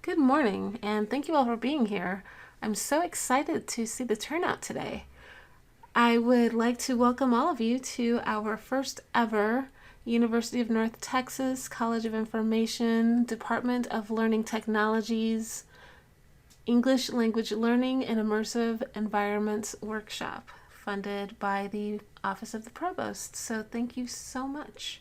Good morning, and thank you all for being here. I'm so excited to see the turnout today. I would like to welcome all of you to our first ever University of North Texas College of Information Department of Learning Technologies English Language Learning and Immersive Environments workshop, funded by the Office of the Provost. So thank you so much.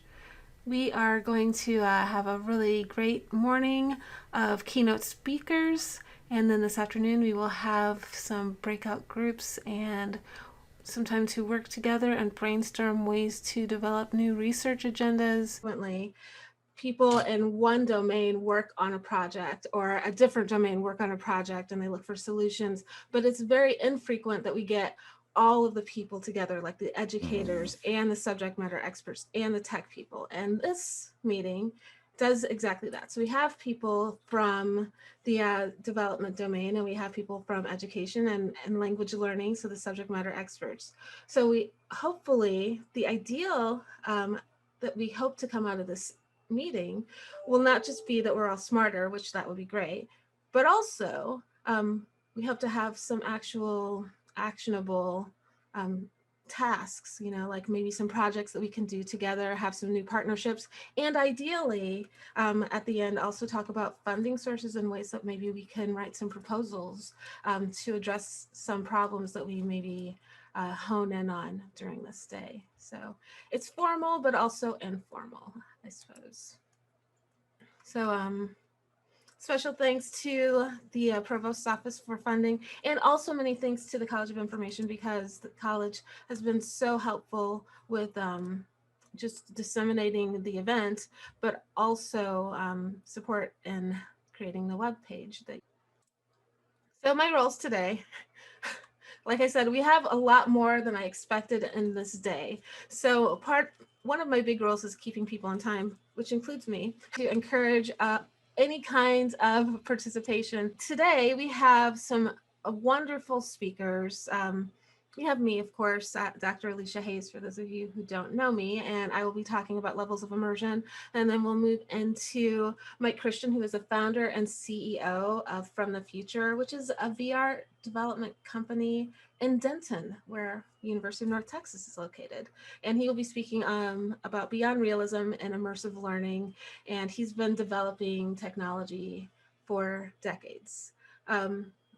We are going to have a really great morning of keynote speakers, and then this afternoon we will have some breakout groups and some time to work together and brainstorm ways to develop new research agendas. People in one domain work on a project, or a different domain work on a project, and they look for solutions, but it's very infrequent that we get all of the people together, like the educators and the subject matter experts and the tech people. And this meeting does exactly that. So we have people from the development domain, and we have people from education and language learning, so the subject matter experts. So we hopefully, the ideal that we hope to come out of this meeting will not just be that we're all smarter, which that would be great, but also we hope to have some actual actionable tasks, like maybe some projects that we can do together, have some new partnerships, and ideally at the end also talk about funding sources and ways that maybe we can write some proposals to address some problems that we maybe hone in on during this day. So it's formal, but also informal, I suppose. So special thanks to the Provost's Office for funding, and also many thanks to the College of Information, because the college has been so helpful with just disseminating the event, but also support in creating the web page. So my roles today, like I said, we have a lot more than I expected in this day. So one of my big roles is keeping people on time, which includes me, to encourage any kinds of participation. Today, we have some wonderful speakers. We have me, of course, Dr. Aleshia Hayes, for those of you who don't know me, and I will be talking about levels of immersion. And then we'll move into Mike Christian, who is the founder and CEO of From the Future, which is a VR development company in Denton, where University of North Texas is located. And he will be speaking about beyond realism and immersive learning. And he's been developing technology for decades.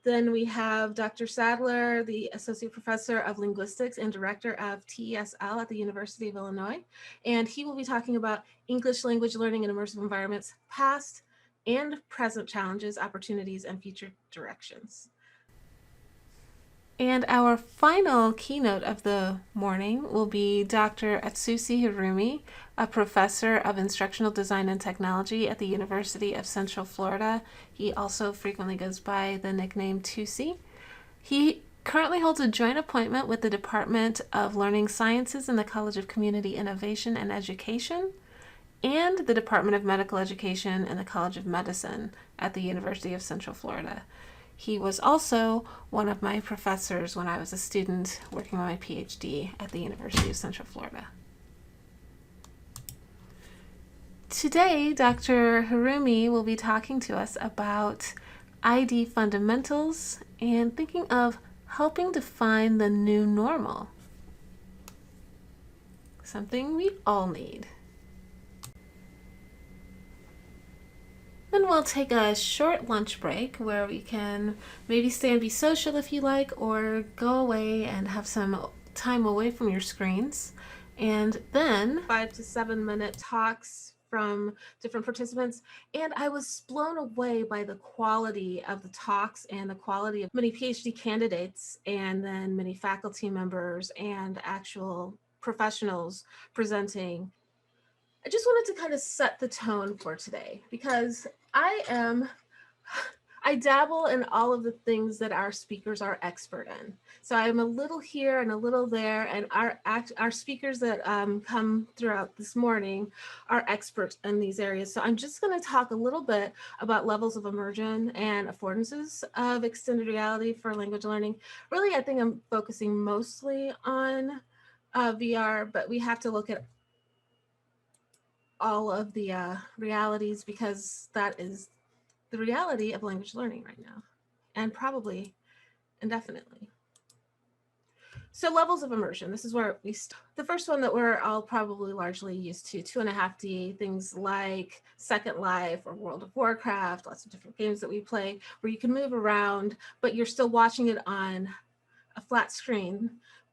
Then we have Dr. Sadler, the Associate Professor of Linguistics and Director of TESL at the University of Illinois. And he will be talking about English language learning in immersive environments, past and present challenges, opportunities, and future directions. And our final keynote of the morning will be Dr. Atsushi Hirumi, a professor of instructional design and technology at the University of Central Florida. He also frequently goes by the nickname Tusi. He currently holds a joint appointment with the Department of Learning Sciences in the College of Community Innovation and Education, and the Department of Medical Education in the College of Medicine at the University of Central Florida. He was also one of my professors when I was a student working on my PhD at the University of Central Florida. Today, Dr. Hirumi will be talking to us about ID fundamentals and thinking of helping define the new normal, something we all need. Then we'll take a short lunch break where we can maybe stay and be social if you like, or go away and have some time away from your screens. And then 5 to 7 minute talks from different participants. And I was blown away by the quality of the talks and the quality of many PhD candidates, and then many faculty members and actual professionals presenting. I just wanted to kind of set the tone for today, because I dabble in all of the things that our speakers are expert in. So I'm a little here and a little there, and our speakers that come throughout this morning are experts in these areas. So I'm just going to talk a little bit about levels of immersion and affordances of extended reality for language learning. Really, I think I'm focusing mostly on VR, but we have to look at all of the realities, because that is the reality of language learning right now, and probably indefinitely. So levels of immersion, this is where we start. The first one that we're all probably largely used to, 2.5D, things like Second Life or World of Warcraft, lots of different games that we play where you can move around, but you're still watching it on a flat screen,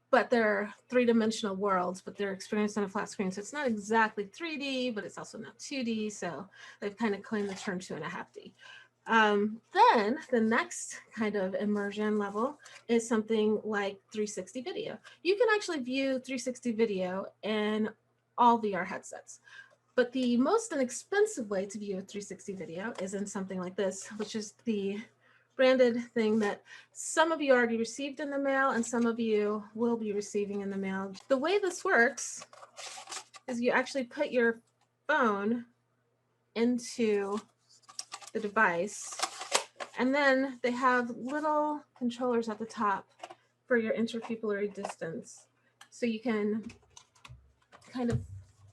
but they're three-dimensional worlds, but they're experienced on a flat screen. So it's not exactly 3D, but it's also not 2D. So they've kind of coined the term 2.5D. Then the next kind of immersion level is something like 360 video. You can actually view 360 video in all VR headsets. But the most inexpensive way to view a 360 video is in something like this, which is the branded thing that some of you already received in the mail and some of you will be receiving in the mail. The way this works is you actually put your phone into the device, and then they have little controllers at the top for your interpupillary distance. So you can kind of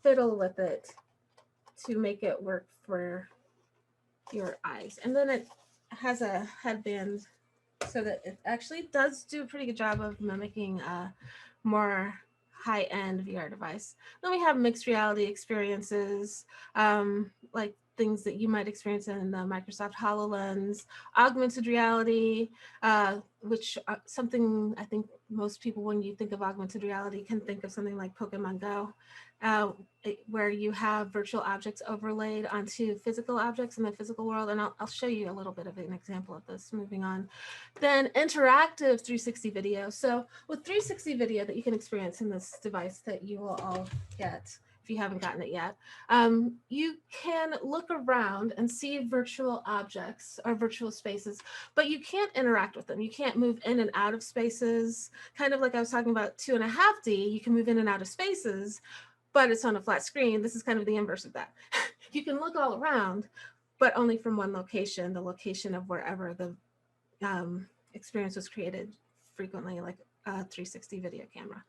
fiddle with it to make it work for your eyes. And then it has a headband so that it actually does do a pretty good job of mimicking a more high-end VR device. Then we have mixed reality experiences, like things that you might experience in the Microsoft HoloLens, augmented reality, which something I think most people, when you think of augmented reality, can think of something like Pokemon Go, where you have virtual objects overlaid onto physical objects in the physical world. And I'll show you a little bit of an example of this moving on. Then interactive 360 video. So with 360 video that you can experience in this device that you will all get, if you haven't gotten it yet, you can look around and see virtual objects or virtual spaces, but you can't interact with them. You can't move in and out of spaces. Kind of like I was talking about 2.5D, you can move in and out of spaces, but it's on a flat screen. This is kind of the inverse of that. You can look all around, but only from one location, the location of wherever the experience was created, frequently like a 360 video camera.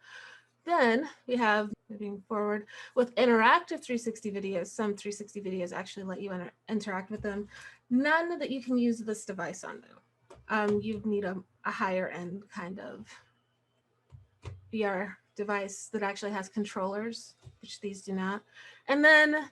Then we have, moving forward, with interactive 360 videos, some 360 videos actually let you interact with them. None that you can use this device on though. You need a higher end kind of VR device that actually has controllers, which these do not. And then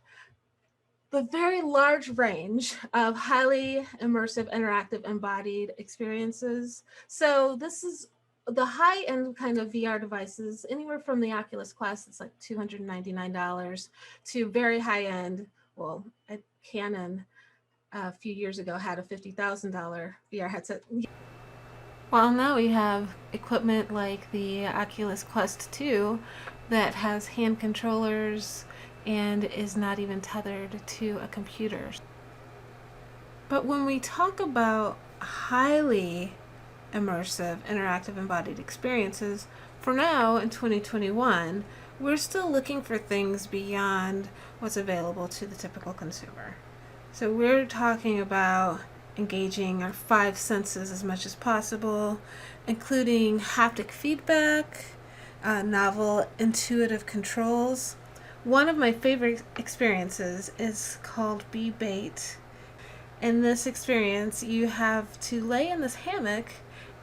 the very large range of highly immersive, interactive, embodied experiences. So this is the high-end kind of VR devices, anywhere from the Oculus Quest, it's like $299, to very high-end, well, Canon a few years ago had a $50,000 VR headset. Well, now we have equipment like the Oculus Quest 2 that has hand controllers and is not even tethered to a computer. But when we talk about highly immersive, interactive, embodied experiences, for now in 2021, we're still looking for things beyond what's available to the typical consumer. So we're talking about engaging our 5 senses as much as possible, including haptic feedback, novel intuitive controls. One of my favorite experiences is called Be Bait. In this experience, you have to lay in this hammock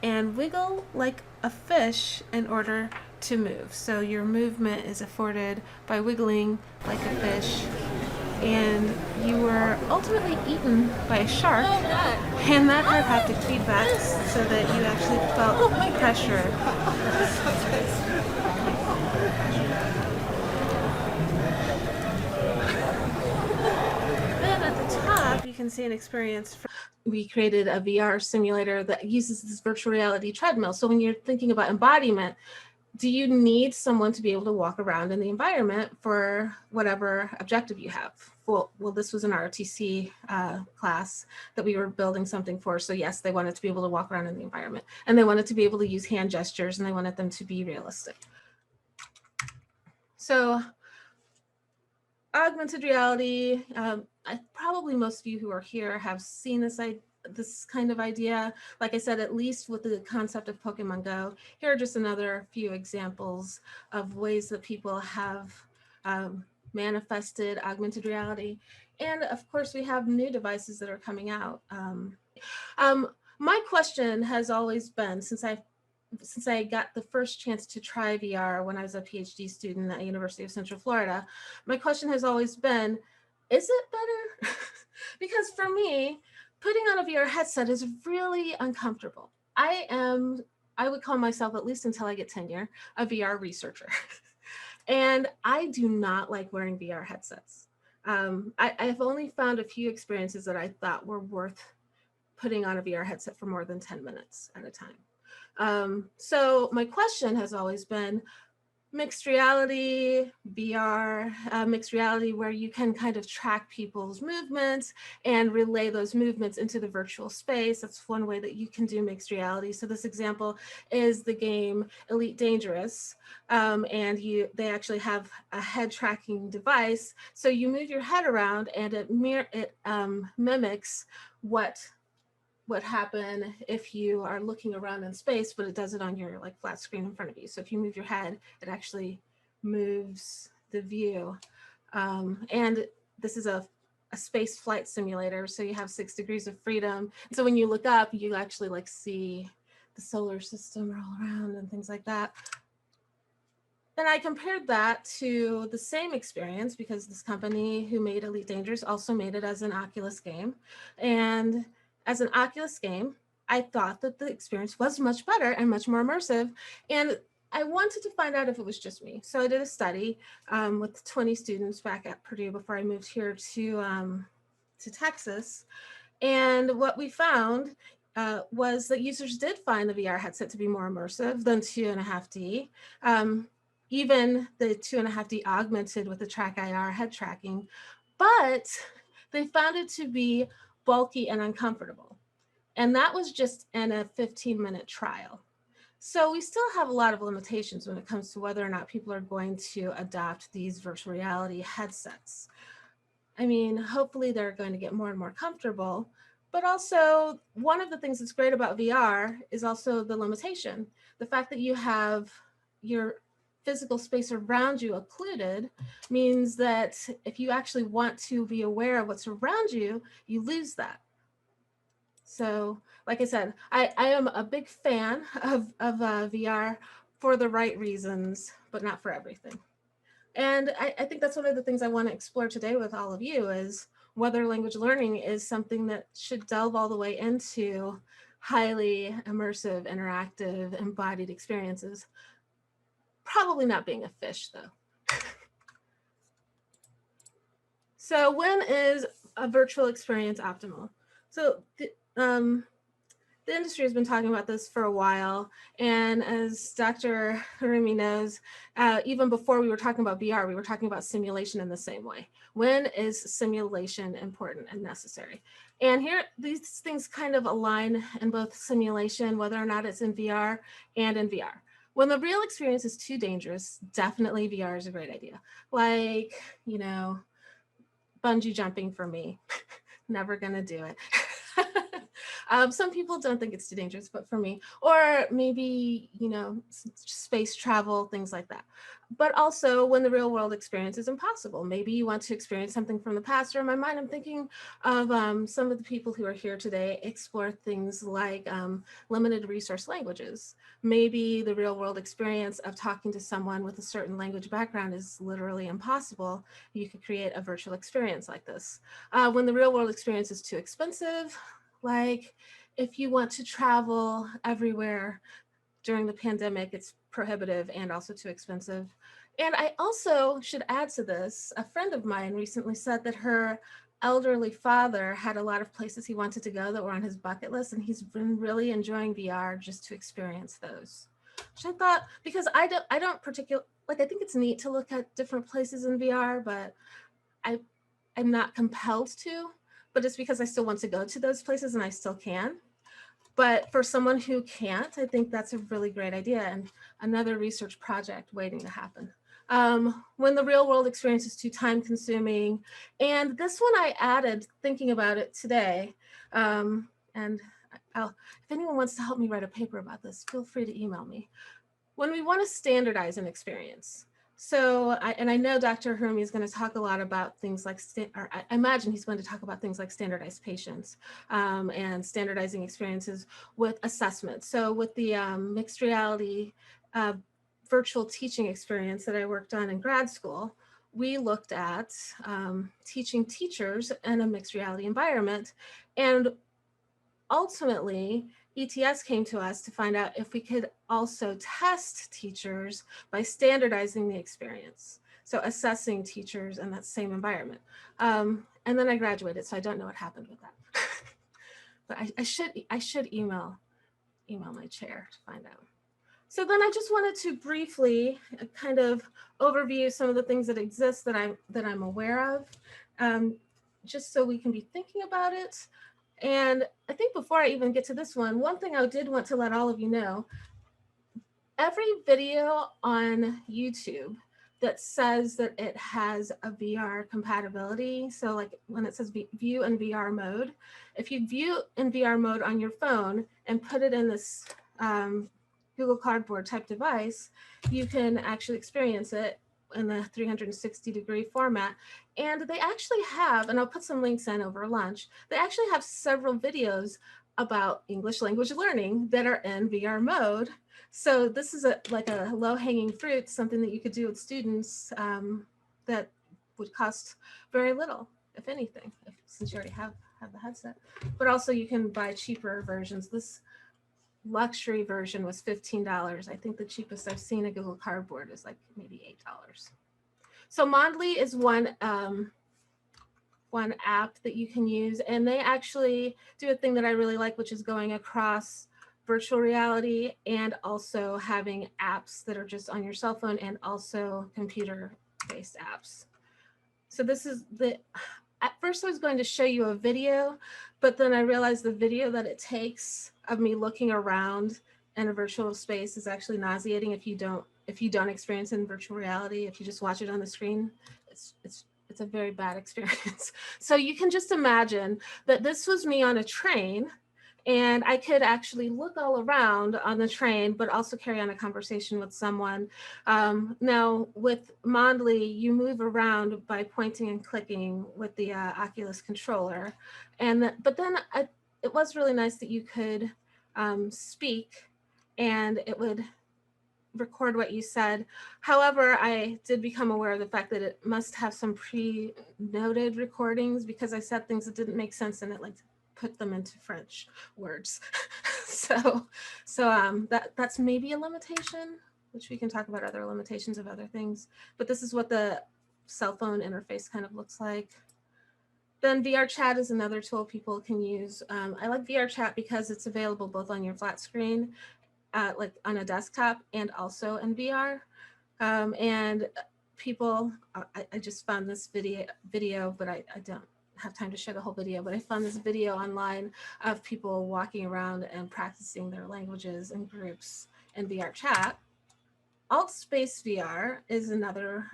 and wiggle like a fish in order to move. So your movement is afforded by wiggling like a fish, and you were ultimately eaten by a shark, and that had haptic feedback so that you actually felt pressure. Then at the top, you can see an experience. We created a VR simulator that uses this virtual reality treadmill. So when you're thinking about embodiment, do you need someone to be able to walk around in the environment for whatever objective you have? Well, this was an ROTC class that we were building something for. So yes, they wanted to be able to walk around in the environment, and they wanted to be able to use hand gestures, and they wanted them to be realistic. So augmented reality, probably most of you who are here have seen this kind of idea. Like I said, at least with the concept of Pokemon Go. Here are just another few examples of ways that people have manifested augmented reality. And of course, we have new devices that are coming out. My question has always been, since I got the first chance to try VR when I was a PhD student at University of Central Florida, my question has always been, is it better? Because for me, putting on a VR headset is really uncomfortable. I would call myself, at least until I get tenure, a VR researcher. And I do not like wearing VR headsets. I've only found a few experiences that I thought were worth putting on a VR headset for more than 10 minutes at a time. So my question has always been mixed reality, VR, mixed reality, where you can kind of track people's movements and relay those movements into the virtual space. That's one way that you can do mixed reality. So this example is the game Elite Dangerous, and they actually have a head tracking device. So you move your head around, and it mimics what would happen if you are looking around in space, but it does it on your like flat screen in front of you. So if you move your head, it actually moves the view. And this is a space flight simulator. So you have 6 degrees of freedom. So when you look up, you actually like see the solar system all around and things like that. Then I compared that to the same experience because this company who made Elite Dangerous also made it as an Oculus game. And as an Oculus game, I thought that the experience was much better and much more immersive. And I wanted to find out if it was just me. So I did a study with 20 students back at Purdue before I moved here to Texas. And what we found was that users did find the VR headset to be more immersive than 2.5D. Even the 2.5D augmented with the Track IR head tracking, but they found it to be bulky and uncomfortable. And that was just in a 15-minute trial. So we still have a lot of limitations when it comes to whether or not people are going to adopt these virtual reality headsets. I mean, hopefully they're going to get more and more comfortable, but also one of the things that's great about VR is also the limitation. The fact that you have your physical space around you occluded means that if you actually want to be aware of what's around you, you lose that. So, like I said, I am a big fan of VR for the right reasons, but not for everything. And I think that's one of the things I want to explore today with all of you is whether language learning is something that should delve all the way into highly immersive, interactive, embodied experiences. Probably not being a fish, though. So when is a virtual experience optimal? So the industry has been talking about this for a while. And as Dr. Harumi knows, even before we were talking about VR, we were talking about simulation in the same way. When is simulation important and necessary? And here, these things kind of align in both simulation, whether or not it's in VR and in VR. When the real experience is too dangerous, definitely VR is a great idea. Like, you know, bungee jumping for me, never gonna do it. Some people don't think it's too dangerous, but for me, or maybe, you know, space travel, things like that. But also when the real world experience is impossible. Maybe you want to experience something from the past, or in my mind, I'm thinking of some of the people who are here today explore things like limited resource languages. Maybe the real world experience of talking to someone with a certain language background is literally impossible. You could create a virtual experience like this. When the real world experience is too expensive, like if you want to travel everywhere during the pandemic, it's prohibitive and also too expensive. And I also should add to this, a friend of mine recently said that her elderly father had a lot of places he wanted to go that were on his bucket list, and he's been really enjoying VR just to experience those. Which I thought, because I don't particularly, like, I think it's neat to look at different places in VR, but I'm not compelled to, but it's because I still want to go to those places and I still can. But for someone who can't, I think that's a really great idea and another research project waiting to happen. When the real world experience is too time consuming, and this one I added thinking about it today, and if anyone wants to help me write a paper about this, feel free to email me. When we want to standardize an experience, So, I know Dr. Hirumi is going to talk a lot about things like, or I imagine he's going to talk about things like standardized patients and standardizing experiences with assessment. So with the mixed reality uh, virtual teaching experience that I worked on in grad school, we looked at teaching teachers in a mixed reality environment. And ultimately, ETS came to us to find out if we could also test teachers by standardizing the experience. So assessing teachers in that same environment. And then I graduated, so I don't know what happened with that. But I should email my chair to find out. So then I just wanted to briefly kind of overview some of the things that exist that I'm aware of, just so we can be thinking about it. And I think before I even get to this one thing I did want to let all of you know, every video on YouTube that says that it has a VR compatibility, so like when it says view in VR mode, if you view in VR mode on your phone and put it in this Google Cardboard type device, you can actually experience it in the 360-degree format. And they actually have, and I'll put some links in over lunch, they actually have several videos about English language learning that are in VR mode. So this is like a low-hanging fruit, something that you could do with students that would cost very little, if anything, since you already have the headset. But also you can buy cheaper versions. This luxury version was $15. I think the cheapest I've seen a Google Cardboard is like maybe $8. So Mondly is one app that you can use, and they actually do a thing that I really like, which is going across virtual reality and also having apps that are just on your cell phone and also computer-based apps. So this is at first I was going to show you a video, but then I realized the video that it takes of me looking around in a virtual space is actually nauseating if you don't experience it in virtual reality. If you just watch it on the screen, it's a very bad experience. So you can just imagine that this was me on a train, and I could actually look all around on the train, but also carry on a conversation with someone. Now, with Mondly, you move around by pointing and clicking with the Oculus controller. But then it was really nice that you could speak and it would record what you said. However, I did become aware of the fact that it must have some pre-noted recordings because I said things that didn't make sense and it like put them into French words. so that's maybe a limitation, which we can talk about other limitations of other things. But this is what the cell phone interface kind of looks like. Then VR chat is another tool people can use. I like VR chat because it's available both on your flat screen, like on a desktop, and also in VR. And people, I just found this video, but I don't have time to share the whole video, but I found this video online of people walking around and practicing their languages in groups in VR chat. Altspace VR is another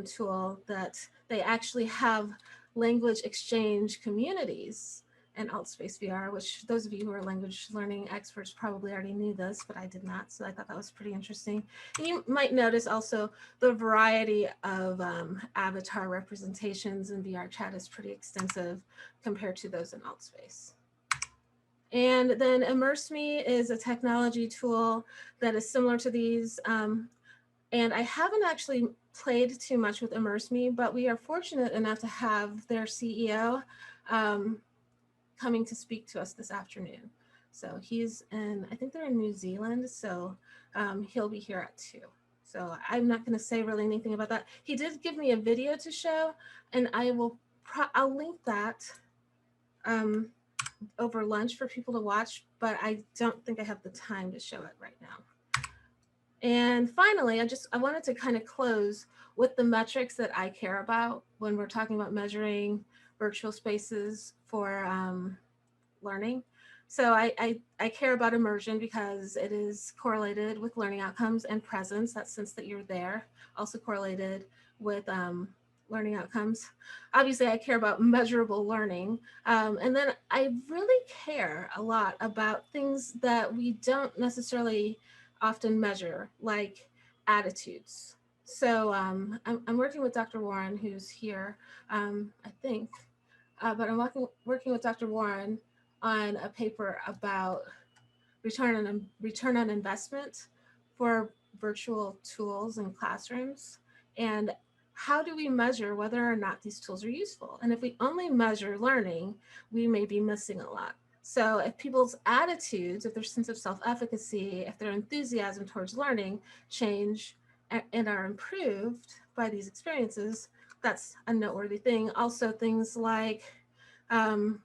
tool that they actually have language exchange communities in Altspace VR, which those of you who are language learning experts probably already knew this, but I did not. So I thought that was pretty interesting. And you might notice also the variety of avatar representations in VR chat is pretty extensive compared to those in Altspace. And then ImmerseMe is a technology tool that is similar to these. And I haven't actually played too much with ImmerseMe, but we are fortunate enough to have their CEO coming to speak to us this afternoon. So he's I think they're in New Zealand, so he'll be here at 2. So I'm not going to say really anything about that. He did give me a video to show, and I'll link that over lunch for people to watch, but I don't think I have the time to show it right now. And finally, I wanted to kind of close with the metrics that I care about when we're talking about measuring virtual spaces for learning. So I care about immersion because it is correlated with learning outcomes, and presence, that sense that you're there, also correlated with learning outcomes. Obviously, I care about measurable learning. And then I really care a lot about things that we don't necessarily often measure, like attitudes. So I'm working with Dr. Warren, who's here, I think, but I'm working with Dr. Warren on a paper about return on investment for virtual tools in classrooms, and how do we measure whether or not these tools are useful? And if we only measure learning, we may be missing a lot. So if people's attitudes, if their sense of self-efficacy, if their enthusiasm towards learning change and are improved by these experiences, that's a noteworthy thing. Also, things like um,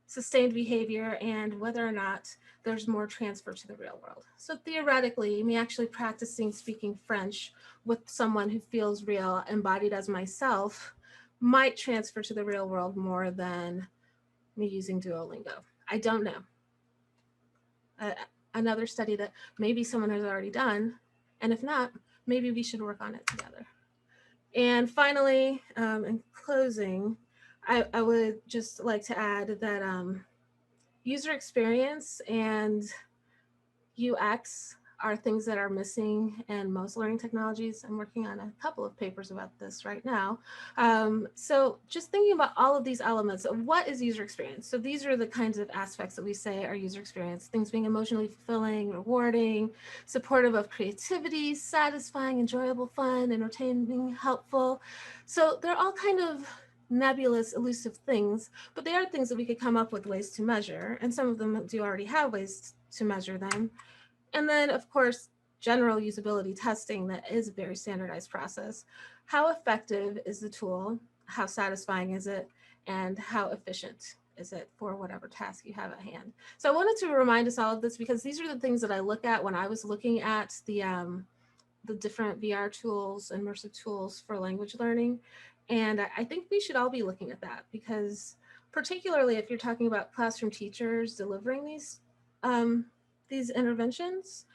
sustained behavior and whether or not there's more transfer to the real world. So theoretically, me actually practicing speaking French with someone who feels real, embodied as myself, might transfer to the real world more than me using Duolingo. I don't know. Uh, Another study that maybe someone has already done, and if not, maybe we should work on it together. And finally, in closing, I would just like to add that user experience and UX are things that are missing in most learning technologies. I'm working on a couple of papers about this right now. So just thinking about all of these elements of what is user experience. So these are the kinds of aspects that we say are user experience, things being emotionally fulfilling, rewarding, supportive of creativity, satisfying, enjoyable, fun, entertaining, helpful. So they're all kind of nebulous, elusive things, but they are things that we could come up with ways to measure. And some of them do already have ways to measure them. And then, of course, general usability testing that is a very standardized process. How effective is the tool? How satisfying is it? And how efficient is it for whatever task you have at hand? So I wanted to remind us all of this because these are the things that I look at when I was looking at the different VR tools, immersive tools for language learning. And I think we should all be looking at that because particularly if you're talking about classroom teachers delivering these interventions,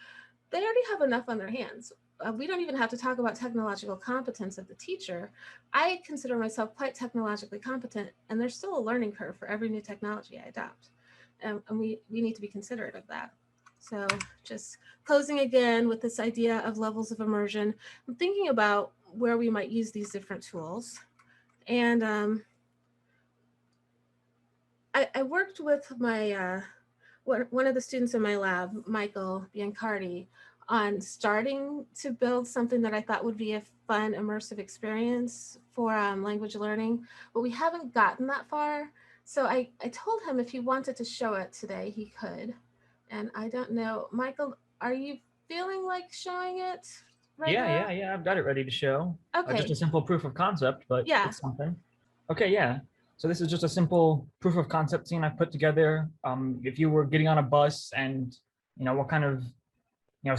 they already have enough on their hands. We don't even have to talk about technological competence of the teacher. I consider myself quite technologically competent, and there's still a learning curve for every new technology I adopt. And we need to be considerate of that. So just closing again with this idea of levels of immersion, I'm thinking about where we might use these different tools. And I worked with my one of the students in my lab, Michael Biancardi, on starting to build something that I thought would be a fun, immersive experience for language learning, but we haven't gotten that far. So I told him if he wanted to show it today, he could. And I don't know, Michael, are you feeling like showing it right Yeah, now? yeah, yeah. I've got it ready to show. Just Okay, a simple proof of concept, but yeah. it's something. Okay, yeah. So this is just a simple proof of concept scene I put together. If you were getting on a bus and what kind of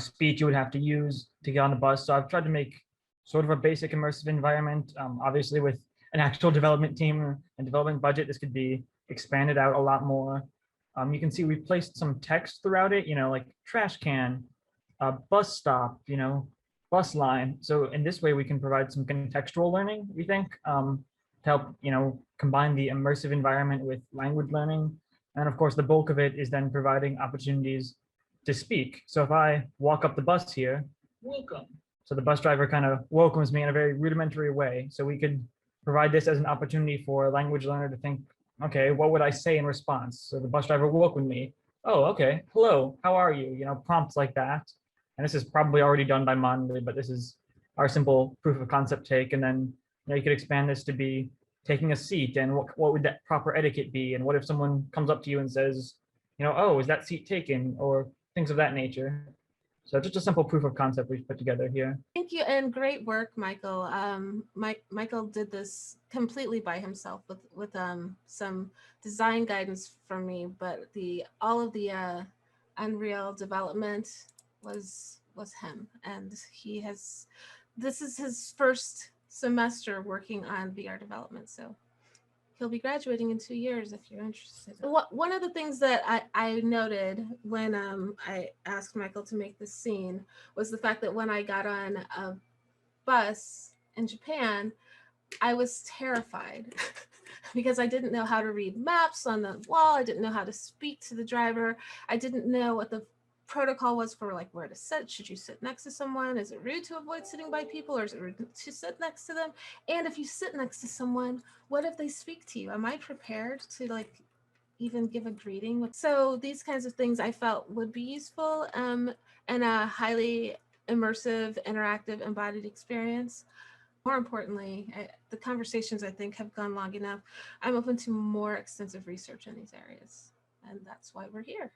speech you would have to use to get on the bus. So I've tried to make sort of a basic immersive environment. Obviously, with an actual development team and development budget, this could be expanded out a lot more. You can see we've placed some text throughout it. Like trash can, bus stop, bus line. So in this way, we can provide some contextual learning, we think, to help, combine the immersive environment with language learning. And of course, the bulk of it is then providing opportunities to speak. So if I walk up the bus here, welcome. So the bus driver kind of welcomes me in a very rudimentary way. So we could provide this as an opportunity for a language learner to think, okay, what would I say in response? So the bus driver welcomed me. Oh, okay. Hello, how are you? Prompts like that. And this is probably already done by Monday, but this is our simple proof of concept take. And then you could expand this to be taking a seat and what would that proper etiquette be? And what if someone comes up to you and says, oh, is that seat taken? Or things of that nature. So just a simple proof of concept we've put together here. Thank you and great work, Michael. Michael did this completely by himself with some design guidance from me, but the all of the Unreal development was him, and he has. This is his first semester working on VR development, so he'll be graduating in 2 years if you're interested. One of the things that I noted when I asked Michael to make this scene was the fact that when I got on a bus in Japan, I was terrified because I didn't know how to read maps on the wall. I didn't know how to speak to the driver. I didn't know what the protocol was for like where to sit. Should you sit next to someone? Is it rude to avoid sitting by people, or is it rude to sit next to them? And if you sit next to someone, what if they speak to you? Am I prepared to like even give a greeting? So these kinds of things I felt would be useful in a highly immersive, interactive, embodied experience. More importantly, the conversations I think have gone long enough. I'm open to more extensive research in these areas, and that's why we're here.